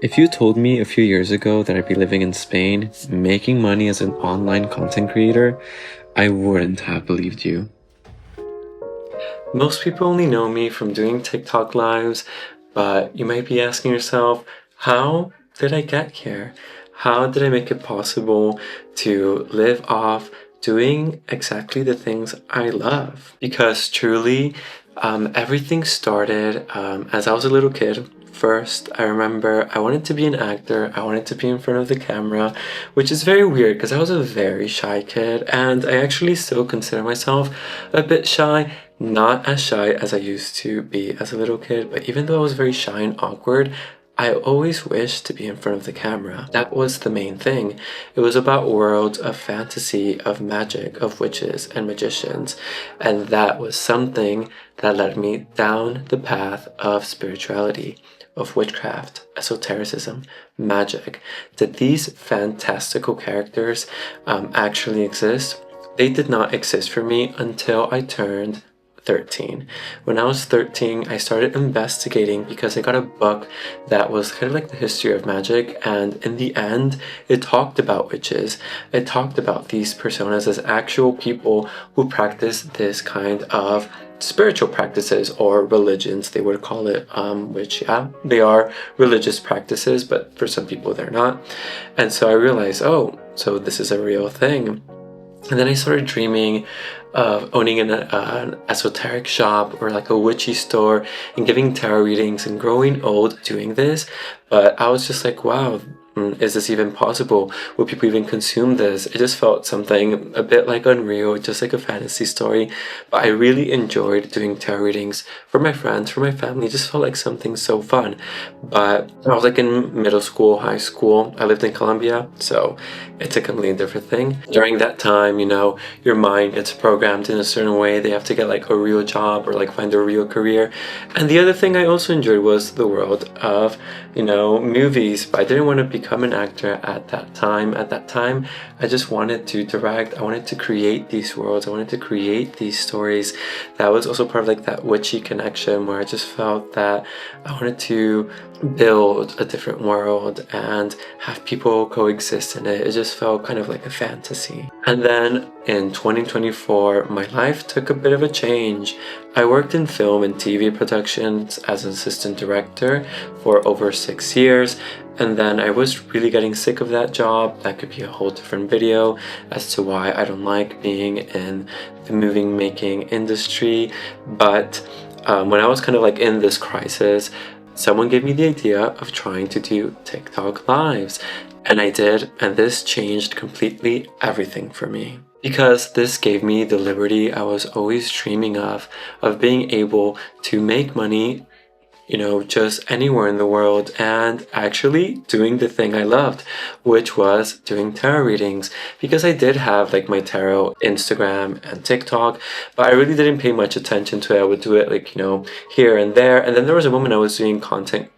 If you told me a few years ago that I'd be living in Spain, making money as an online content creator, I wouldn't have believed you. Most people only know me from doing TikTok lives, but you might be asking yourself, how did I get here? How did I make it possible to live off doing exactly the things I love? Because truly, everything started as I was a little kid. First, I remember I wanted to be an actor. I wanted to be in front of the camera, which is very weird because I was a very shy kid, and I actually still consider myself a bit shy. Not as shy as I used to be as a little kid, but even though I was very shy and awkward, I always wished to be in front of the camera. That was the main thing. It was about worlds of fantasy, of magic, of witches and magicians, and that was something that led me down the path of spirituality, of witchcraft, esotericism, magic. Did these fantastical characters actually exist? They did not exist for me until I turned 13. When I was 13, I started investigating because I got a book that was kind of like the history of magic, and in the end, it talked about witches. It talked about these personas as actual people who practice this kind of spiritual practices or religions, they would call it, which, yeah, they are religious practices, but for some people they're not. And so I realized, oh, so this is a real thing. And then I started dreaming of owning an esoteric shop or like a witchy store and giving tarot readings and growing old doing this. But I was just like, wow, is this even possible? Will people even consume this? It just felt something a bit like unreal, just like a fantasy story. But I really enjoyed doing tarot readings for my friends, for my family. It just felt like something so fun. But I was like in middle school, high school. I lived in Colombia, so it's a completely different thing. During that time, you know, your mind gets programmed in a certain way. They have to get like a real job or like find a real career. And the other thing I also enjoyed was the world of, you know, movies. But I didn't want to become an actor at that time. At that time, I just wanted to direct. I wanted to create these worlds. I wanted to create these stories. That was also part of like that witchy connection where I just felt that I wanted to build a different world and have people coexist in it. It just felt kind of like a fantasy. And then in 2024, my life took a bit of a change. I worked in film and TV productions as an assistant director for over 6 years, and then I was really getting sick of that job. That could be a whole different video as to why I don't like being in the movie making industry. But when I was kind of like in this crisis, someone gave me the idea of trying to do TikTok lives, and I did, and this changed completely everything for me. Because this gave me the liberty I was always dreaming of being able to make money, you know, just anywhere in the world and actually doing the thing I loved, which was doing tarot readings. Because I did have like my tarot Instagram and TikTok, but I really didn't pay much attention to it. I would do it like, you know, here and there. And then there was a moment I was doing content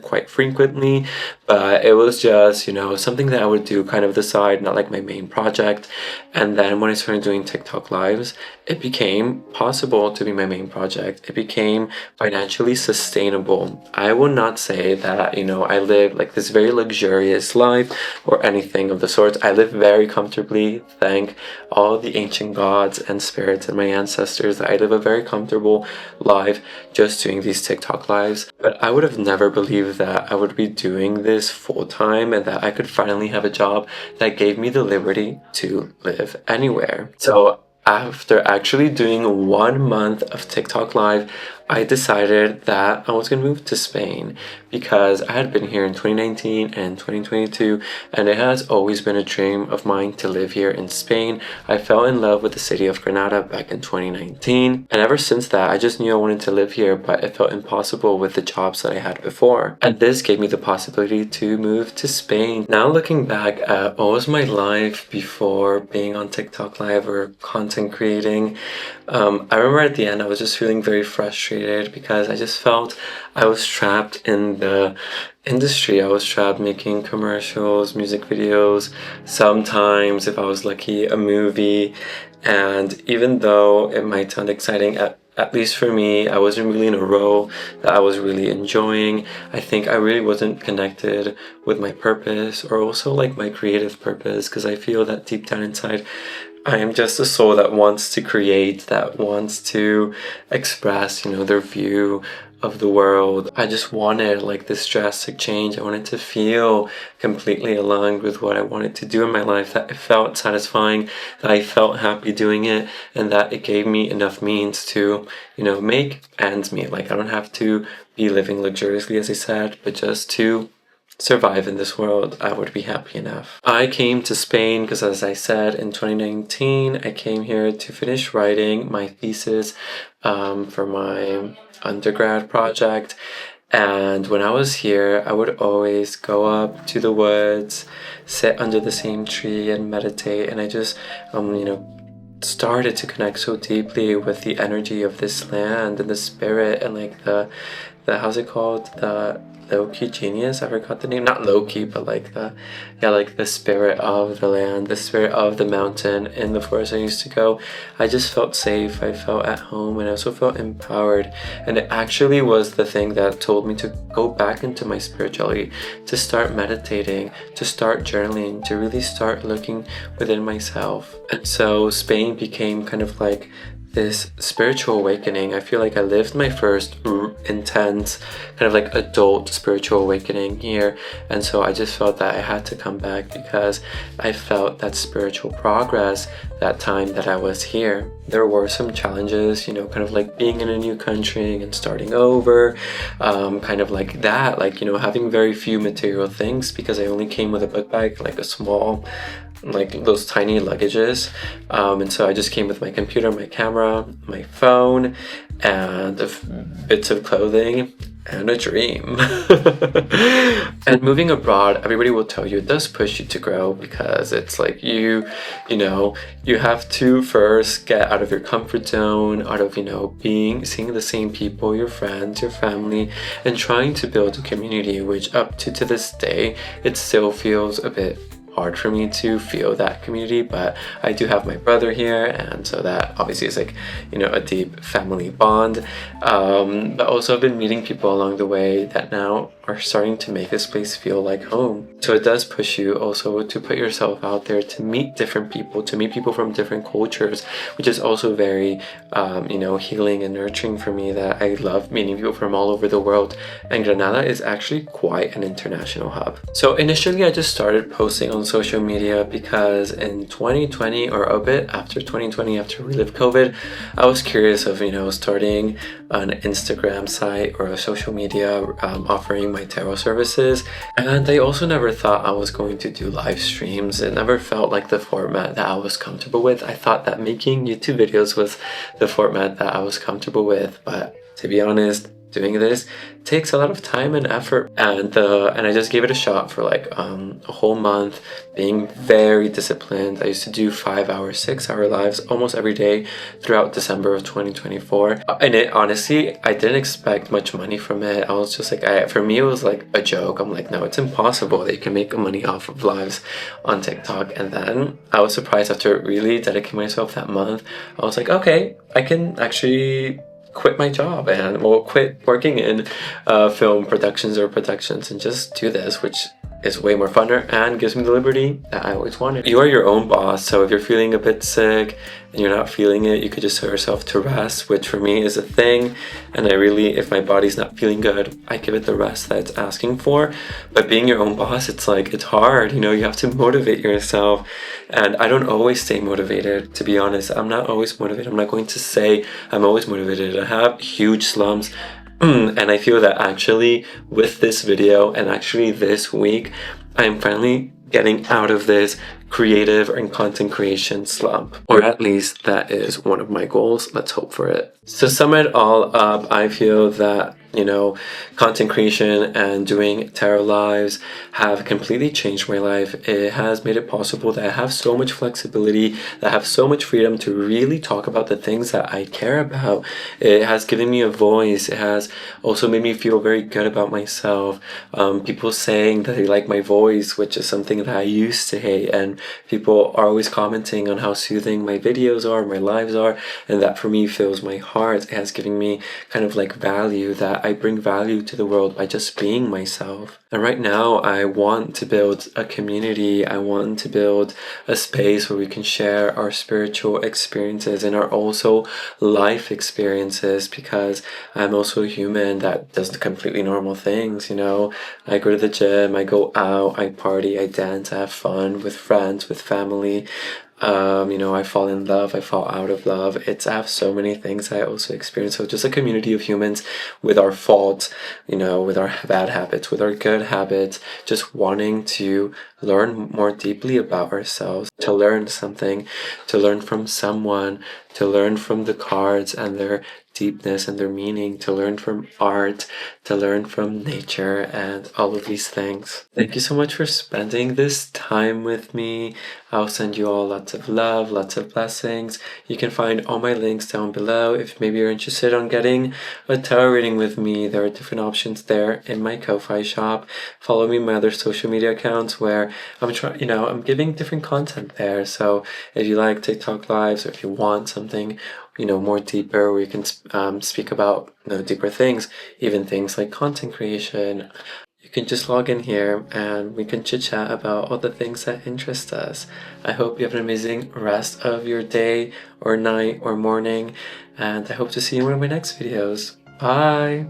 quite frequently, but it was just, you know, something that I would do kind of the side, not like my main project. And then when I started doing TikTok lives, it became possible to be my main project. It became financially sustainable. I will not say that, you know, I live like this very luxurious life or anything of the sort. I live very comfortably, thank all the ancient gods and spirits and my ancestors, that I live a very comfortable life just doing these TikTok lives. But I would have never believed that I would be doing this full time and that I could finally have a job that gave me the liberty to live anywhere. So after actually doing 1 month of TikTok live, I decided that I was going to move to Spain because I had been here in 2019 and 2022, and it has always been a dream of mine to live here in Spain. I fell in love with the city of Granada back in 2019, and ever since that, I just knew I wanted to live here, but it felt impossible with the jobs that I had before. And this gave me the possibility to move to Spain. Now looking back at what was my life before being on TikTok live or content creating, I remember at the end I was just feeling very frustrated because I just felt I was trapped in the industry. I was trapped making commercials, music videos, sometimes, if I was lucky, a movie. And even though it might sound exciting at at least for me, I wasn't really in a role that I was really enjoying. I think I really wasn't connected with my purpose, or also like my creative purpose, because I feel that deep down inside I am just a soul that wants to create, that wants to express, their view of the world. I just wanted like this drastic change. I wanted to feel completely aligned with what I wanted to do in my life, that it felt satisfying, that I felt happy doing it, and that it gave me enough means to, make ends meet. Like, I don't have to be living luxuriously, as I said, but just to survive in this world, I would be happy enough. I came to Spain because, as I said, in 2019, I came here to finish writing my thesis for my undergrad project. And when I was here, I would always go up to the woods, sit under the same tree and meditate. And I just, started to connect so deeply with the energy of this land and the spirit, and like the how's it called? The Loki genius? I forgot the name. Not Loki, but like the spirit of the land, the spirit of the mountain in the forest I used to go. I just felt safe, I felt at home, and I also felt empowered. And it actually was the thing that told me to go back into my spirituality, to start meditating, to start journaling, to really start looking within myself. And so Spain became kind of like this spiritual awakening. I feel like I lived my first intense kind of like adult spiritual awakening here, and so I just felt that I had to come back because I felt that spiritual progress that time that I was here. There were some challenges, kind of like being in a new country and starting over, kind of like that, like, having very few material things because I only came with a book bag, like a small, like those tiny luggages, and so I just came with my computer, my camera, my phone, and bits of clothing and a dream. And moving abroad, everybody will tell you it does push you to grow, because it's like you have to first get out of your comfort zone, out of seeing the same people, your friends, your family, and trying to build a community, which up to this day it still feels a bit hard for me to feel that community. But I do have my brother here, and so that obviously is like a deep family bond, but also I've been meeting people along the way that now are starting to make this place feel like home. So it does push you also to put yourself out there, to meet different people, to meet people from different cultures, which is also very healing and nurturing for me, that I love meeting people from all over the world. And Granada is actually quite an international hub. So initially I just started posting on social media because in 2020, or a bit after 2020, after we lived COVID, I was curious of starting an Instagram site or a social media offering my tarot services. And I also never thought I was going to do live streams. It never felt like the format that I was comfortable with. I thought that making YouTube videos was the format that I was comfortable with, but to be honest, doing this takes a lot of time and effort, and I just gave it a shot for like a whole month, being very disciplined. I used to do 5-hour, 6-hour lives almost every day throughout December of 2024, and it honestly, I didn't expect much money from it. I was just like, for me it was like a joke. I'm like, no, it's impossible that you can make money off of lives on TikTok. And then I was surprised, after really dedicating myself that month, I was like, okay, I can actually quit my job and quit working in film productions and just do this, which is way more funner and gives me the liberty that I always wanted. You are your own boss, so if you're feeling a bit sick and you're not feeling it, you could just tell yourself to rest, which for me is a thing. And I really, if my body's not feeling good, I give it the rest that it's asking for. But being your own boss, it's like, it's hard, you have to motivate yourself. And I don't always stay motivated, to be honest. I'm not always motivated. I'm not going to say I'm always motivated. I have huge slumps. And I feel that actually with this video and actually this week, I'm finally getting out of this creative and content creation slump, or at least that is one of my goals. Let's hope for it. So to sum it all up, I feel that content creation and doing tarot lives have completely changed my life. It has made it possible that I have so much flexibility, that I have so much freedom to really talk about the things that I care about. It has given me a voice. It has also made me feel very good about myself. People saying that they like my voice, which is something that I used to hate, and people are always commenting on how soothing my videos are, my lives are, and that for me fills my heart. It has given me kind of like value, that I bring value to the world by just being myself. And right now I want to build a community. I want to build a space where we can share our spiritual experiences and our also life experiences, because I'm also a human that does the completely normal things, you know. I go to the gym, I go out, I party, I dance, I have fun with friends, with family. You know, I fall in love, I fall out of love. I have so many things I also experience. So just a community of humans with our faults, you know, with our bad habits, with our good habits, just wanting to learn more deeply about ourselves, to learn something, to learn from someone, to learn from the cards and their deepness and their meaning, to learn from art, to learn from nature, and all of these things. Thank you so much for spending this time with me. I'll send you all lots of love, lots of blessings. You can find all my links down below. If maybe you're interested on getting a tarot reading with me, there are different options there in my Ko-Fi shop. Follow me on my other social media accounts where I'm giving different content there. So if you like TikTok lives, or if you want something, you know, more deeper, where you can speak about, you know, deeper things, even things like content creation, you can just log in here and we can chit chat about all the things that interest us. I hope you have an amazing rest of your day or night or morning, and I hope to see you in one of my next videos. Bye!